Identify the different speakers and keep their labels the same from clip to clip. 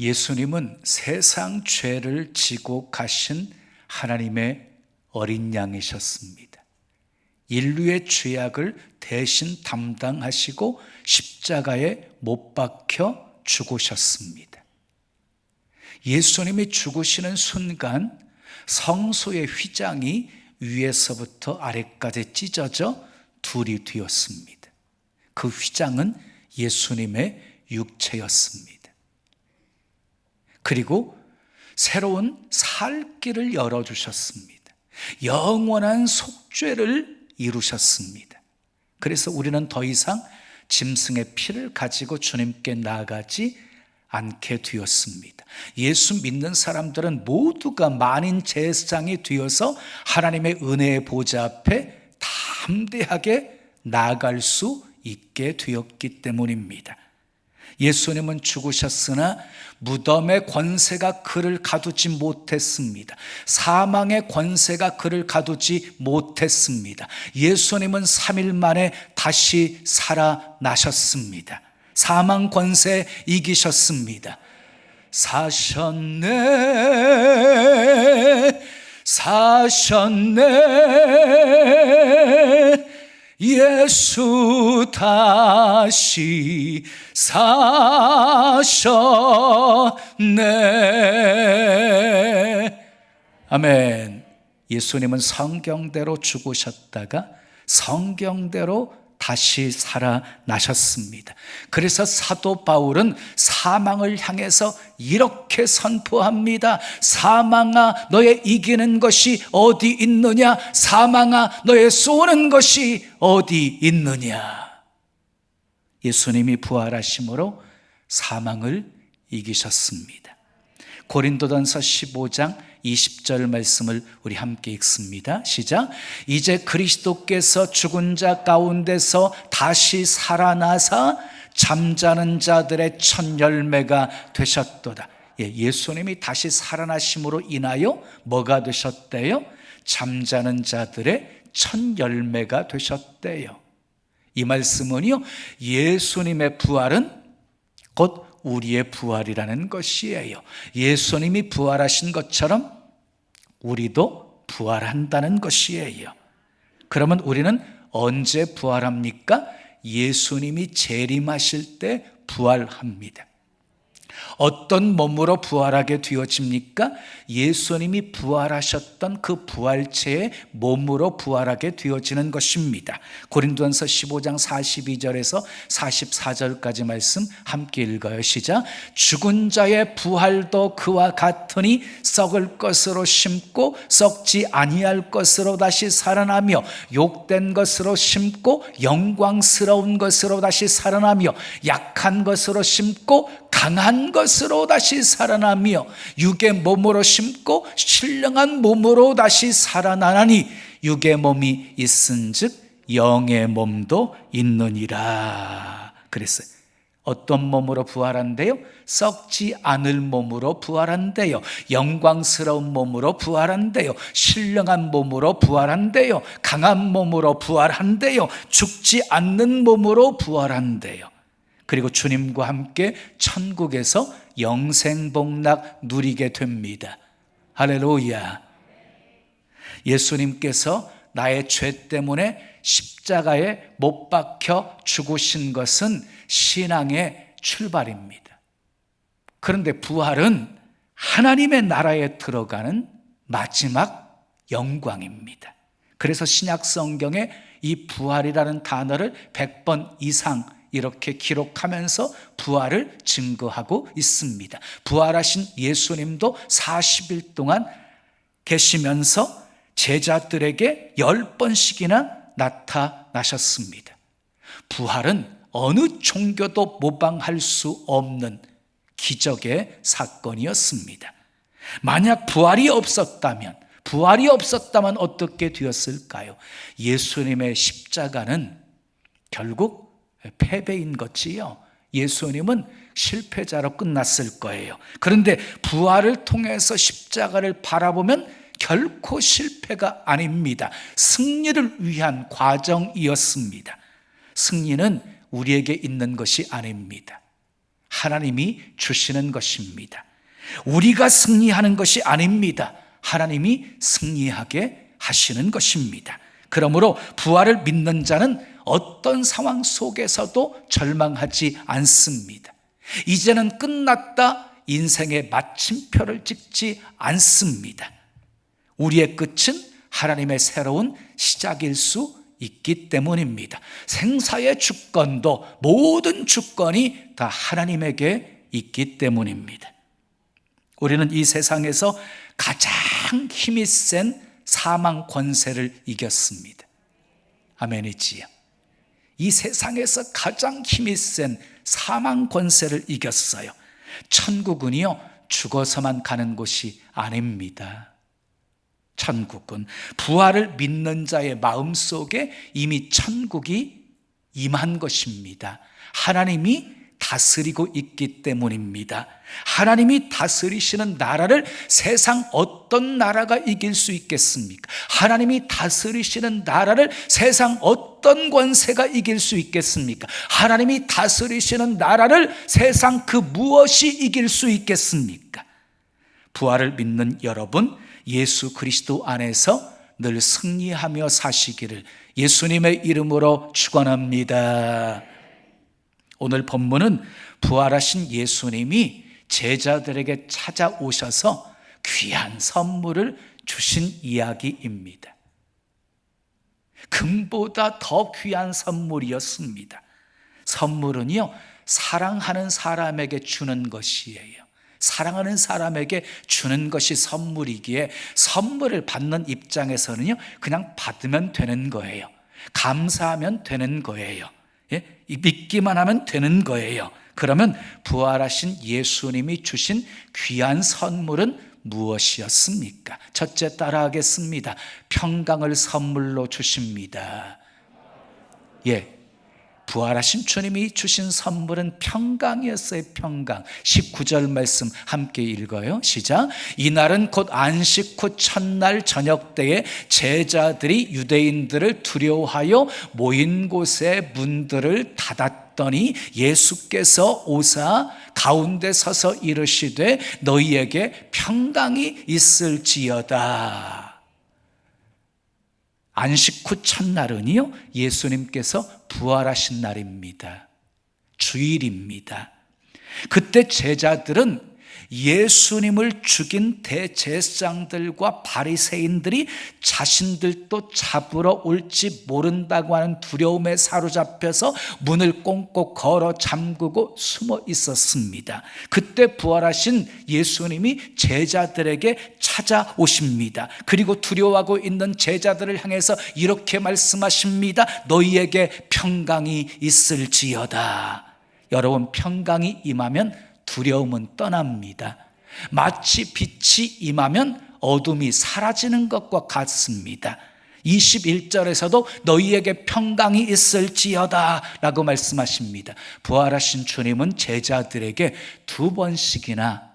Speaker 1: 예수님은 세상 죄를 지고 가신 하나님의 어린 양이셨습니다. 인류의 죄악을 대신 담당하시고 십자가에 못 박혀 죽으셨습니다. 예수님이 죽으시는 순간 성소의 휘장이 위에서부터 아래까지 찢어져 둘이 되었습니다. 그 휘장은 예수님의 육체였습니다. 그리고 새로운 살 길을 열어주셨습니다. 영원한 속죄를 이루셨습니다. 그래서 우리는 더 이상 짐승의 피를 가지고 주님께 나아가지 않게 되었습니다. 예수 믿는 사람들은 모두가 만인 제사장이 되어서 하나님의 은혜의 보좌 앞에 담대하게 나아갈 수 있게 되었기 때문입니다. 예수님은 죽으셨으나 무덤의 권세가 그를 가두지 못했습니다. 사망의 권세가 그를 가두지 못했습니다. 예수님은 3일 만에 다시 살아나셨습니다. 사망 권세 이기셨습니다. 사셨네, 사셨네, 예수 다시 사셨네. 아멘. 예수님은 성경대로 죽으셨다가 성경대로 다시 살아나셨습니다. 그래서 사도 바울은 사망을 향해서 이렇게 선포합니다. 사망아, 너의 이기는 것이 어디 있느냐? 사망아, 너의 쏘는 것이 어디 있느냐? 예수님이 부활하심으로 사망을 이기셨습니다. 고린도전서 15장 20절 말씀을 우리 함께 읽습니다. 시작. 이제 그리스도께서 죽은 자 가운데서 다시 살아나사 잠자는 자들의 첫 열매가 되셨도다. 예수님이 다시 살아나심으로 인하여 뭐가 되셨대요? 잠자는 자들의 첫 열매가 되셨대요. 이 말씀은요, 예수님의 부활은 곧 우리의 부활이라는 것이에요. 예수님이 부활하신 것처럼 우리도 부활한다는 것이에요. 그러면 우리는 언제 부활합니까? 예수님이 재림하실 때 부활합니다. 어떤 몸으로 부활하게 되어집니까? 예수님이 부활하셨던 그 부활체의 몸으로 부활하게 되어지는 것입니다. 고린도전서 15장 42절에서 44절까지 말씀 함께 읽어요. 시작. 죽은 자의 부활도 그와 같으니 썩을 것으로 심고 썩지 아니할 것으로 다시 살아나며 욕된 것으로 심고 영광스러운 것으로 다시 살아나며 약한 것으로 심고 강한 것으로 다시 살아나며 육의 몸으로 심고 신령한 몸으로 다시 살아나나니 육의 몸이 있은즉 영의 몸도 있느니라. 그랬어요. 어떤 몸으로 부활한대요? 썩지 않을 몸으로 부활한대요. 영광스러운 몸으로 부활한대요. 신령한 몸으로 부활한대요. 강한 몸으로 부활한대요. 죽지 않는 몸으로 부활한대요. 그리고 주님과 함께 천국에서 영생복락 누리게 됩니다. 할렐루야. 예수님께서 나의 죄 때문에 십자가에 못 박혀 죽으신 것은 신앙의 출발입니다. 그런데 부활은 하나님의 나라에 들어가는 마지막 영광입니다. 그래서 신약 성경에 이 부활이라는 단어를 100번 이상 이렇게 기록하면서 부활을 증거하고 있습니다. 부활하신 예수님도 40일 동안 계시면서 제자들에게 10번씩이나 나타나셨습니다. 부활은 어느 종교도 모방할 수 없는 기적의 사건이었습니다. 만약 부활이 없었다면 어떻게 되었을까요? 예수님의 십자가는 결국 패배인 것이요, 예수님은 실패자로 끝났을 거예요. 그런데 부활을 통해서 십자가를 바라보면 결코 실패가 아닙니다. 승리를 위한 과정이었습니다. 승리는 우리에게 있는 것이 아닙니다. 하나님이 주시는 것입니다. 우리가 승리하는 것이 아닙니다. 하나님이 승리하게 하시는 것입니다. 그러므로 부활을 믿는 자는 어떤 상황 속에서도 절망하지 않습니다. 이제는 끝났다, 인생의 마침표를 찍지 않습니다. 우리의 끝은 하나님의 새로운 시작일 수 있기 때문입니다. 생사의 주권도, 모든 주권이 다 하나님에게 있기 때문입니다. 우리는 이 세상에서 가장 힘이 센 사망 권세를 이겼습니다. 아멘이지요. 이 세상에서 가장 힘이 센 사망 권세를 이겼어요. 천국은요, 죽어서만 가는 곳이 아닙니다. 천국은 부활을 믿는 자의 마음속에 이미 천국이 임한 것입니다. 하나님이 다스리고 있기 때문입니다. 하나님이 다스리시는 나라를 세상 어떤 나라가 이길 수 있겠습니까? 하나님이 다스리시는 나라를 세상 어떤 권세가 이길 수 있겠습니까? 하나님이 다스리시는 나라를 세상 그 무엇이 이길 수 있겠습니까? 부활을 믿는 여러분, 예수 그리스도 안에서 늘 승리하며 사시기를 예수님의 이름으로 축원합니다. 오늘 본문은 부활하신 예수님이 제자들에게 찾아오셔서 귀한 선물을 주신 이야기입니다. 금보다 더 귀한 선물이었습니다. 선물은요, 사랑하는 사람에게 주는 것이에요. 사랑하는 사람에게 주는 것이 선물이기에 선물을 받는 입장에서는요, 그냥 받으면 되는 거예요. 감사하면 되는 거예요. 믿기만 하면 되는 거예요. 그러면 부활하신 예수님이 주신 귀한 선물은 무엇이었습니까? 첫째, 따라하겠습니다. 평강을 선물로 주십니다. 부활하신 주님이 주신 선물은 평강이었어요. 평강. 19절 말씀 함께 읽어요. 시작. 이날은 곧 안식 후 첫날 저녁 때에 제자들이 유대인들을 두려워하여 모인 곳에 문들을 닫았더니 예수께서 오사 가운데 서서 이르시되 너희에게 평강이 있을지어다. 안식 후 첫날은요, 예수님께서 부활하신 날입니다. 주일입니다. 그때 제자들은 예수님을 죽인 대제사장들과 바리새인들이 자신들도 잡으러 올지 모른다고 하는 두려움에 사로잡혀서 문을 꽁꽁 걸어 잠그고 숨어 있었습니다. 그때 부활하신 예수님이 제자들에게 찾아오십니다. 그리고 두려워하고 있는 제자들을 향해서 이렇게 말씀하십니다. 너희에게 평강이 있을지어다. 여러분, 평강이 임하면 두려움은 떠납니다. 마치 빛이 임하면 어둠이 사라지는 것과 같습니다. 21절에서도 너희에게 평강이 있을지어다 라고 말씀하십니다. 부활하신 주님은 제자들에게 두 번씩이나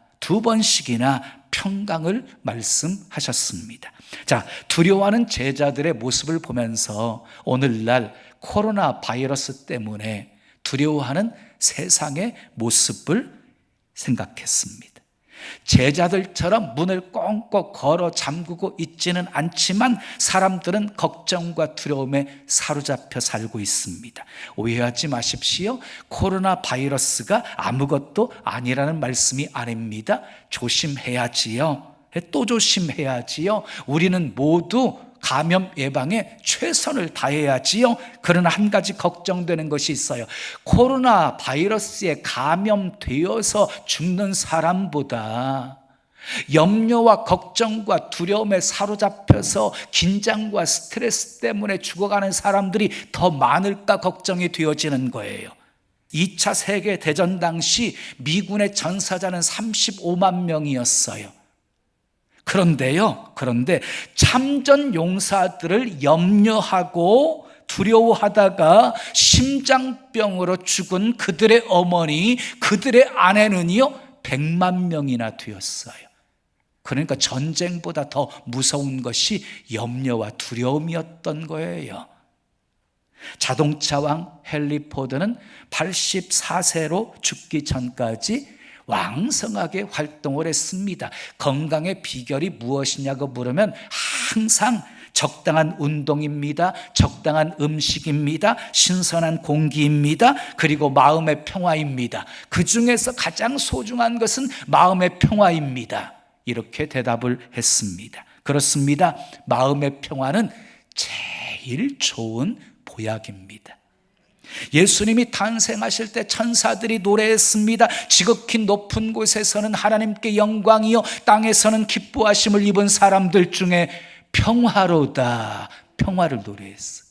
Speaker 1: 평강을 말씀하셨습니다. 자, 두려워하는 제자들의 모습을 보면서 오늘날 코로나 바이러스 때문에 두려워하는 세상의 모습을 생각했습니다. 제자들처럼 문을 꽁꽁 걸어 잠그고 있지는 않지만 사람들은 걱정과 두려움에 사로잡혀 살고 있습니다. 오해하지 마십시오. 코로나 바이러스가 아무것도 아니라는 말씀이 아닙니다. 조심해야지요. 또 조심해야지요. 우리는 모두 감염 예방에 최선을 다해야지요. 그러나 한 가지 걱정되는 것이 있어요. 코로나 바이러스에 감염되어서 죽는 사람보다 염려와 걱정과 두려움에 사로잡혀서 긴장과 스트레스 때문에 죽어가는 사람들이 더 많을까 걱정이 되어지는 거예요. 2차 세계대전 당시 미군의 전사자는 35만 명이었어요. 그런데 참전 용사들을 염려하고 두려워하다가 심장병으로 죽은 그들의 어머니, 그들의 아내는요 100만 명이나 되었어요. 그러니까 전쟁보다 더 무서운 것이 염려와 두려움이었던 거예요. 자동차 왕 헨리 포드는 84세로 죽기 전까지 왕성하게 활동을 했습니다. 건강의 비결이 무엇이냐고 물으면 항상 적당한 운동입니다. 적당한 음식입니다. 신선한 공기입니다. 그리고 마음의 평화입니다. 그 중에서 가장 소중한 것은 마음의 평화입니다. 이렇게 대답을 했습니다. 그렇습니다. 마음의 평화는 제일 좋은 보약입니다. 예수님이 탄생하실 때 천사들이 노래했습니다. 지극히 높은 곳에서는 하나님께 영광이요 땅에서는 기뻐하심을 입은 사람들 중에 평화로다. 평화를 노래했어.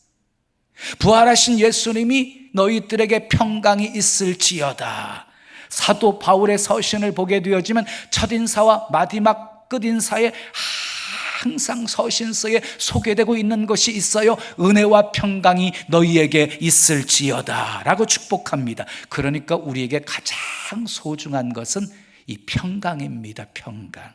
Speaker 1: 부활하신 예수님이 너희들에게 평강이 있을지어다. 사도 바울의 서신을 보게 되어지면 첫인사와 마지막 끝인사에 항상 서신서에 소개되고 있는 것이 있어요. 은혜와 평강이 너희에게 있을지어다 라고 축복합니다. 그러니까 우리에게 가장 소중한 것은 이 평강입니다. 평강.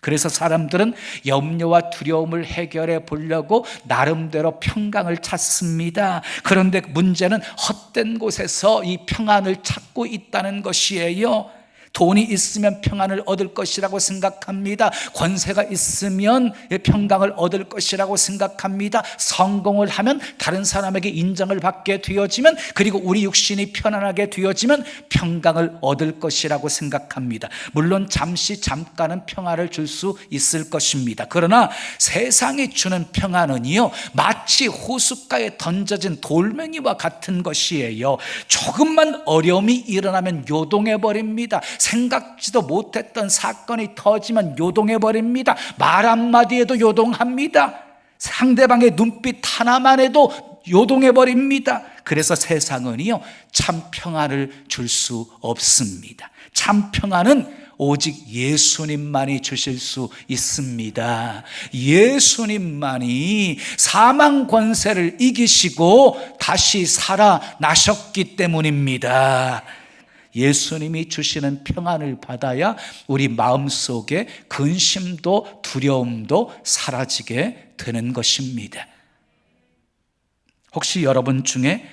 Speaker 1: 그래서 사람들은 염려와 두려움을 해결해 보려고 나름대로 평강을 찾습니다. 그런데 문제는 헛된 곳에서 이 평안을 찾고 있다는 것이에요. 돈이 있으면 평안을 얻을 것이라고 생각합니다. 권세가 있으면 평강을 얻을 것이라고 생각합니다. 성공을 하면 다른 사람에게 인정을 받게 되어지면, 그리고 우리 육신이 편안하게 되어지면 평강을 얻을 것이라고 생각합니다. 물론 잠깐은 평안을 줄 수 있을 것입니다. 그러나 세상이 주는 평안은요, 마치 호숫가에 던져진 돌멩이와 같은 것이에요. 조금만 어려움이 일어나면 요동해 버립니다. 생각지도 못했던 사건이 터지면 요동해 버립니다. 말 한마디에도 요동합니다. 상대방의 눈빛 하나만 해도 요동해 버립니다. 그래서 세상은요, 참 평안을 줄 수 없습니다. 참 평안은 오직 예수님만이 주실 수 있습니다. 예수님만이 사망 권세를 이기시고 다시 살아나셨기 때문입니다. 예수님이 주시는 평안을 받아야 우리 마음속에 근심도 두려움도 사라지게 되는 것입니다. 혹시 여러분 중에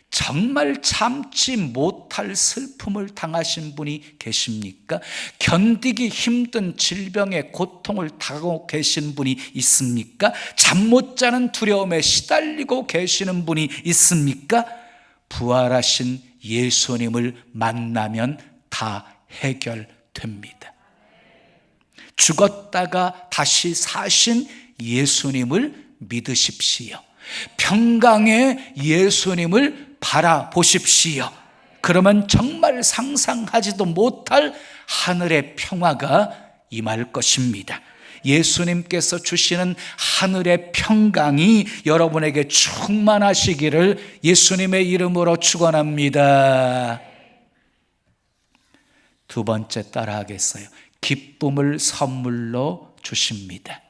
Speaker 1: 정말 참지 못할 슬픔을 당하신 분이 계십니까? 견디기 힘든 질병의 고통을 당하고 계신 분이 있습니까? 잠 못 자는 두려움에 시달리고 계시는 분이 있습니까? 부활하신 예수님을 만나면 다 해결됩니다. 죽었다가 다시 사신 예수님을 믿으십시오. 평강의 예수님을 바라보십시오. 그러면 정말 상상하지도 못할 하늘의 평화가 임할 것입니다. 예수님께서 주시는 하늘의 평강이 여러분에게 충만하시기를 예수님의 이름으로 축원합니다. 두 번째 따라하겠어요. 기쁨을 선물로 주십니다.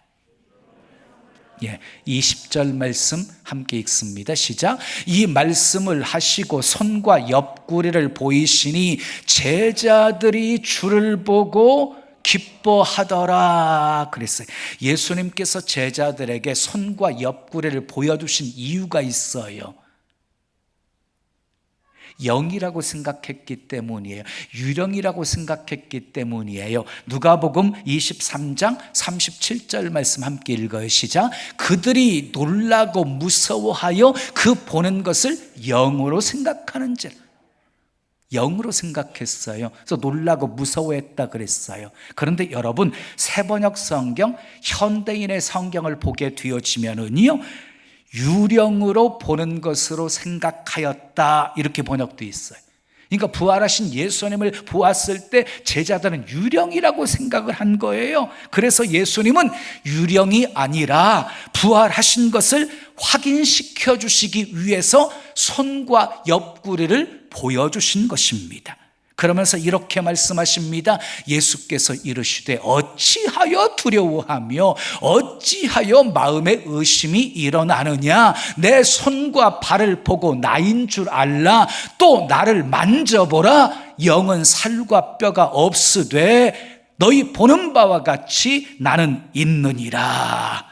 Speaker 1: 20절 말씀 함께 읽습니다. 시작. 이 말씀을 하시고 손과 옆구리를 보이시니 제자들이 주를 보고 기뻐하더라 그랬어요. 예수님께서 제자들에게 손과 옆구리를 보여주신 이유가 있어요. 영이라고 생각했기 때문이에요. 유령이라고 생각했기 때문이에요. 누가복음 23장 37절 말씀 함께 읽어요. 시작. 그들이 놀라고 무서워하여 그 보는 것을 영으로 생각하는지라. 영으로 생각했어요. 그래서 놀라고 무서워했다 그랬어요. 그런데 여러분, 새번역 성경, 현대인의 성경을 보게 되어지면은요, 유령으로 보는 것으로 생각하였다 이렇게 번역되어 있어요. 그러니까 부활하신 예수님을 보았을 때 제자들은 유령이라고 생각을 한 거예요. 그래서 예수님은 유령이 아니라 부활하신 것을 확인시켜 주시기 위해서 손과 옆구리를 보여주신 것입니다. 그러면서 이렇게 말씀하십니다. 예수께서 이르시되 어찌하여 두려워하며 어찌하여 마음에 의심이 일어나느냐. 내 손과 발을 보고 나인 줄 알라. 또 나를 만져보라. 영은 살과 뼈가 없으되 너희 보는 바와 같이 나는 있느니라.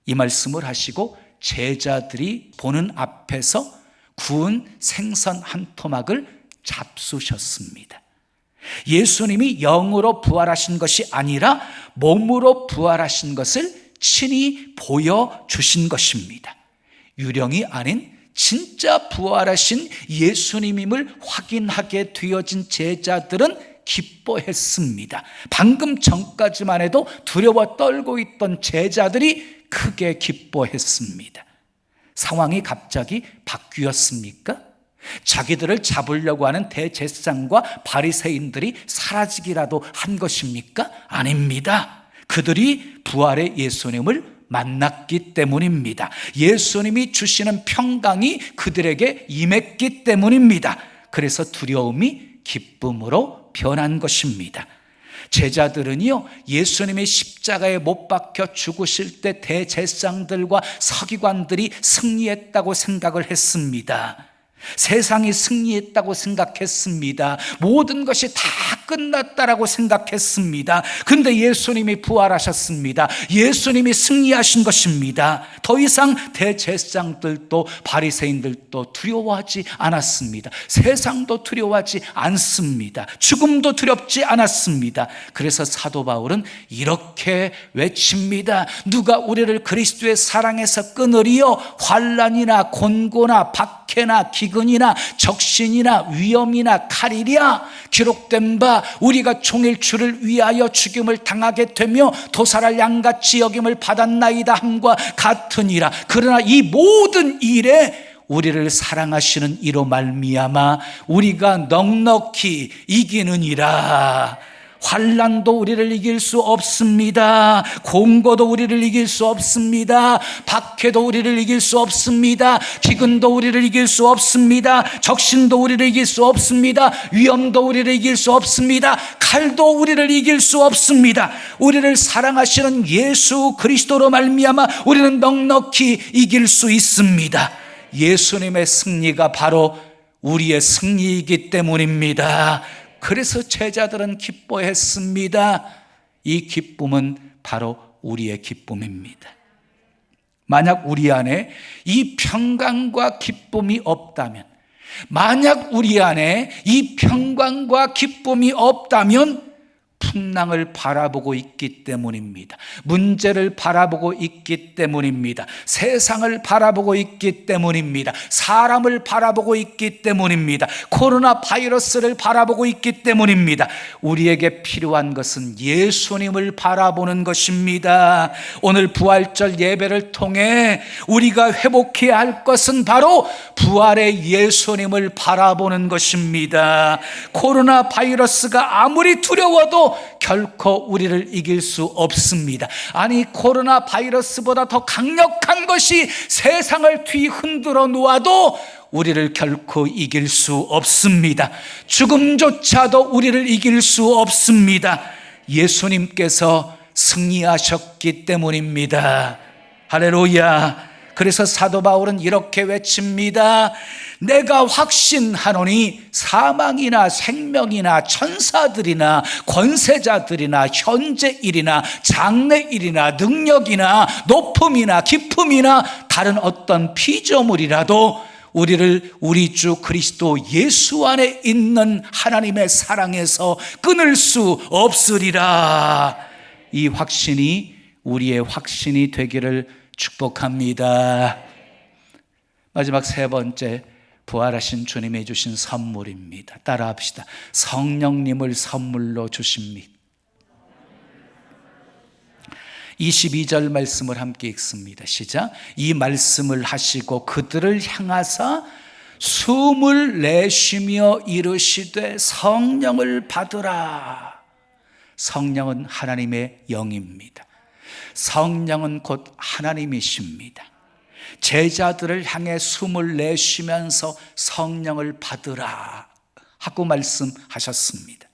Speaker 1: 이 말씀을 하시고 제자들이 보는 앞에서 구운 생선 한 토막을 잡수셨습니다. 예수님이 영으로 부활하신 것이 아니라 몸으로 부활하신 것을 친히 보여주신 것입니다. 유령이 아닌 진짜 부활하신 예수님임을 확인하게 되어진 제자들은 기뻐했습니다. 방금 전까지만 해도 두려워 떨고 있던 제자들이 크게 기뻐했습니다. 상황이 갑자기 바뀌었습니까? 자기들을 잡으려고 하는 대제사장과 바리새인들이 사라지기라도 한 것입니까? 아닙니다. 그들이 부활의 예수님을 만났기 때문입니다. 예수님이 주시는 평강이 그들에게 임했기 때문입니다. 그래서 두려움이 기쁨으로 변한 것입니다. 제자들은요, 예수님이 십자가에 못 박혀 죽으실 때 대제사장들과 서기관들이 승리했다고 생각을 했습니다. 세상이 승리했다고 생각했습니다. 모든 것이 다 끝났다라고 생각했습니다. 근데 예수님이 부활하셨습니다. 예수님이 승리하신 것입니다. 더 이상 대제사장들도 바리새인들도 두려워하지 않았습니다. 세상도 두려워하지 않습니다. 죽음도 두렵지 않았습니다. 그래서 사도 바울은 이렇게 외칩니다. 누가 우리를 그리스도의 사랑에서 끊으리요? 환난이나 곤고나 박해나 기근이나 적신이나 위험이나 칼이랴. 기록된 바 우리가 종일 주를 위하여 죽임을 당하게 되며 도살할 양같이 여김을 받았나이다 함과 같으니라. 그러나 이 모든 일에 우리를 사랑하시는 이로 말미암아 우리가 넉넉히 이기느니라. 환난도 우리를 이길 수 없습니다. 공고도 우리를 이길 수 없습니다. 박해도 우리를 이길 수 없습니다. 기근도 우리를 이길 수 없습니다. 적신도 우리를 이길 수 없습니다. 위험도 우리를 이길 수 없습니다. 칼도 우리를 이길 수 없습니다. 우리를 사랑하시는 예수 그리스도로 말미암아 우리는 넉넉히 이길 수 있습니다. 예수님의 승리가 바로 우리의 승리이기 때문입니다. 그래서 제자들은 기뻐했습니다. 이 기쁨은 바로 우리의 기쁨입니다. 만약 우리 안에 이 평강과 기쁨이 없다면, 만약 우리 안에 이 평강과 기쁨이 없다면 풍랑을 바라보고 있기 때문입니다. 문제를 바라보고 있기 때문입니다. 세상을 바라보고 있기 때문입니다. 사람을 바라보고 있기 때문입니다. 코로나 바이러스를 바라보고 있기 때문입니다. 우리에게 필요한 것은 예수님을 바라보는 것입니다. 오늘 부활절 예배를 통해 우리가 회복해야 할 것은 바로 부활의 예수님을 바라보는 것입니다. 코로나 바이러스가 아무리 두려워도 결코 우리를 이길 수 없습니다. 아니, 코로나 바이러스보다 더 강력한 것이 세상을 뒤흔들어 놓아도 우리를 결코 이길 수 없습니다. 죽음조차도 우리를 이길 수 없습니다. 예수님께서 승리하셨기 때문입니다. 할렐루야. 그래서 사도 바울은 이렇게 외칩니다. 내가 확신하노니 사망이나 생명이나 천사들이나 권세자들이나 현재일이나 장래일이나 능력이나 높음이나 깊음이나 다른 어떤 피조물이라도 우리를 우리 주 그리스도 예수 안에 있는 하나님의 사랑에서 끊을 수 없으리라. 이 확신이 우리의 확신이 되기를 축복합니다. 마지막 세 번째, 부활하신 주님이 주신 선물입니다. 따라합시다. 성령님을 선물로 주십니다. 22절 말씀을 함께 읽습니다. 시작. 이 말씀을 하시고 그들을 향하사 숨을 내쉬며 이르시되 성령을 받으라. 성령은 하나님의 영입니다. 성령은 곧 하나님이십니다. 제자들을 향해 숨을 내쉬면서 성령을 받으라 하고 말씀하셨습니다.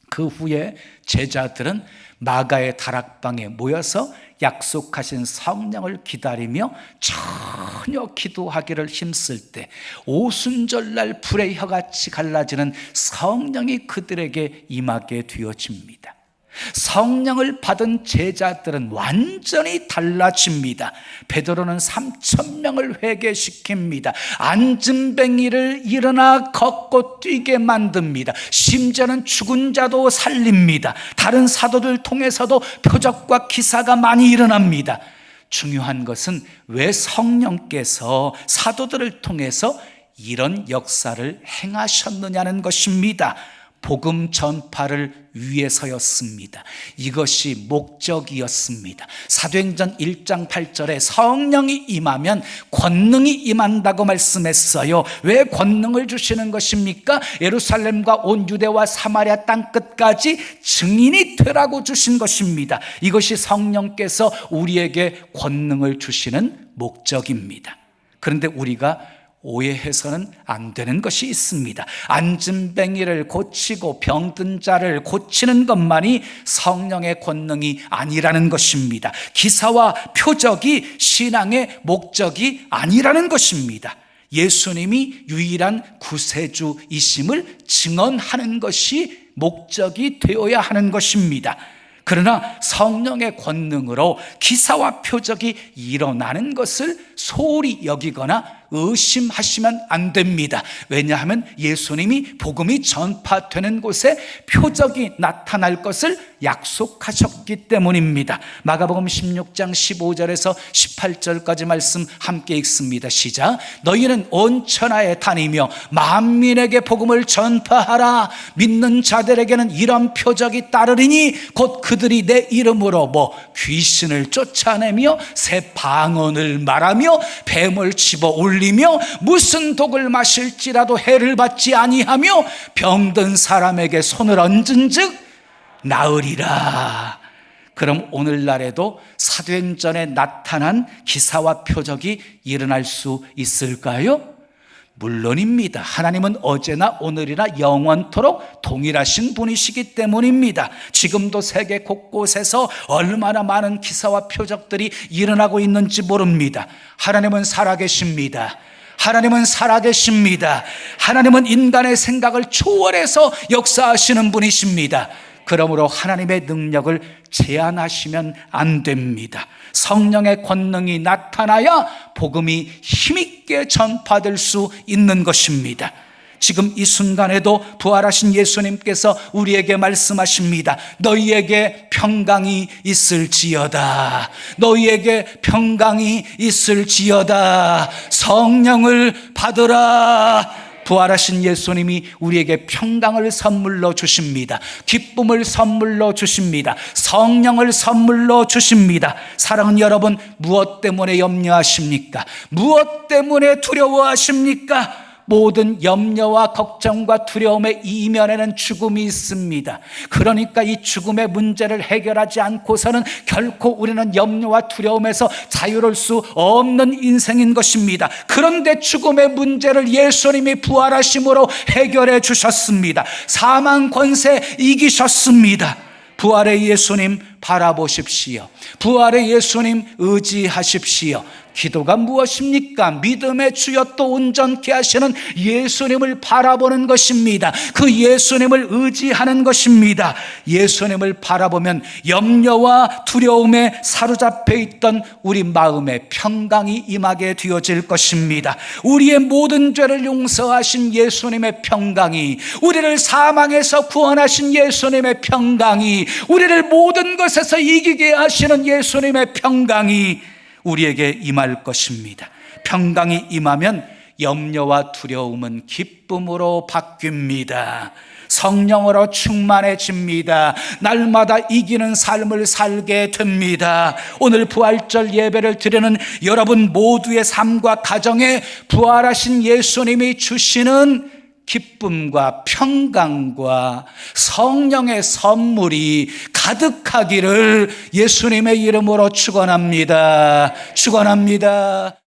Speaker 1: 그 후에 제자들은 마가의 다락방에 모여서 약속하신 성령을 기다리며 전혀 기도하기를 힘쓸 때 오순절날 불의 혀같이 갈라지는 성령이 그들에게 임하게 되어집니다. 성령을 받은 제자들은 완전히 달라집니다. 베드로는 3,000명을 회개시킵니다. 안진뱅이를 일어나 걷고 뛰게 만듭니다. 심지어는 죽은 자도 살립니다. 다른 사도들 통해서도 표적과 기사가 많이 일어납니다. 중요한 것은 왜 성령께서 사도들을 통해서 이런 역사를 행하셨느냐는 것입니다. 복음 전파를 위해서였습니다. 이것이 목적이었습니다. 사도행전 1장 8절에 성령이 임하면 권능이 임한다고 말씀했어요. 왜 권능을 주시는 것입니까? 예루살렘과 온 유대와 사마리아 땅끝까지 증인이 되라고 주신 것입니다. 이것이 성령께서 우리에게 권능을 주시는 목적입니다. 그런데 우리가 오해해서는 안 되는 것이 있습니다. 안진뱅이를 고치고 병든 자를 고치는 것만이 성령의 권능이 아니라는 것입니다. 기사와 표적이 신앙의 목적이 아니라는 것입니다. 예수님이 유일한 구세주이심을 증언하는 것이 목적이 되어야 하는 것입니다. 그러나 성령의 권능으로 기사와 표적이 일어나는 것을 소홀히 여기거나 의심하시면 안 됩니다. 왜냐하면 예수님이 복음이 전파되는 곳에 표적이 나타날 것을 약속하셨기 때문입니다. 마가복음 16장 15절에서 18절까지 말씀 함께 읽습니다. 시작. 너희는 온 천하에 다니며 만민에게 복음을 전파하라. 믿는 자들에게는 이런 표적이 따르리니 곧 그들이 내 이름으로 귀신을 쫓아내며 새 방언을 말하며 뱀을 집어 올리며 무슨 독을 마실지라도 해를 받지 아니하며 병든 사람에게 손을 얹은즉 나으리라. 그럼 오늘날에도 사도행전에 나타난 기사와 표적이 일어날 수 있을까요? 물론입니다. 하나님은 어제나 오늘이나 영원토록 동일하신 분이시기 때문입니다. 지금도 세계 곳곳에서 얼마나 많은 기사와 표적들이 일어나고 있는지 모릅니다. 하나님은 살아계십니다. 하나님은 살아계십니다. 하나님은 인간의 생각을 초월해서 역사하시는 분이십니다. 그러므로 하나님의 능력을 제한하시면 안 됩니다. 성령의 권능이 나타나야 복음이 힘있게 전파될 수 있는 것입니다. 지금 이 순간에도 부활하신 예수님께서 우리에게 말씀하십니다. 너희에게 평강이 있을지어다. 너희에게 평강이 있을지어다. 성령을 받으라. 부활하신 예수님이 우리에게 평강을 선물로 주십니다. 기쁨을 선물로 주십니다. 성령을 선물로 주십니다. 사랑하는 여러분, 무엇 때문에 염려하십니까? 무엇 때문에 두려워하십니까? 모든 염려와 걱정과 두려움의 이면에는 죽음이 있습니다. 그러니까 이 죽음의 문제를 해결하지 않고서는 결코 우리는 염려와 두려움에서 자유로울 수 없는 인생인 것입니다. 그런데 죽음의 문제를 예수님이 부활하심으로 해결해 주셨습니다. 사망 권세 이기셨습니다. 부활의 예수님 바라보십시오. 부활의 예수님 의지하십시오. 기도가 무엇입니까? 믿음의 주여 또 온전케 하시는 예수님을 바라보는 것입니다. 그 예수님을 의지하는 것입니다. 예수님을 바라보면 염려와 두려움에 사로잡혀 있던 우리 마음에 평강이 임하게 되어질 것입니다. 우리의 모든 죄를 용서하신 예수님의 평강이, 우리를 사망에서 구원하신 예수님의 평강이, 우리를 모든 것에서 이기게 하시는 예수님의 평강이 우리에게 임할 것입니다. 평강이 임하면 염려와 두려움은 기쁨으로 바뀝니다. 성령으로 충만해집니다. 날마다 이기는 삶을 살게 됩니다. 오늘 부활절 예배를 드리는 여러분 모두의 삶과 가정에 부활하신 예수님이 주시는 기쁨과 평강과 성령의 선물이 가득하기를 예수님의 이름으로 축원합니다. 축원합니다.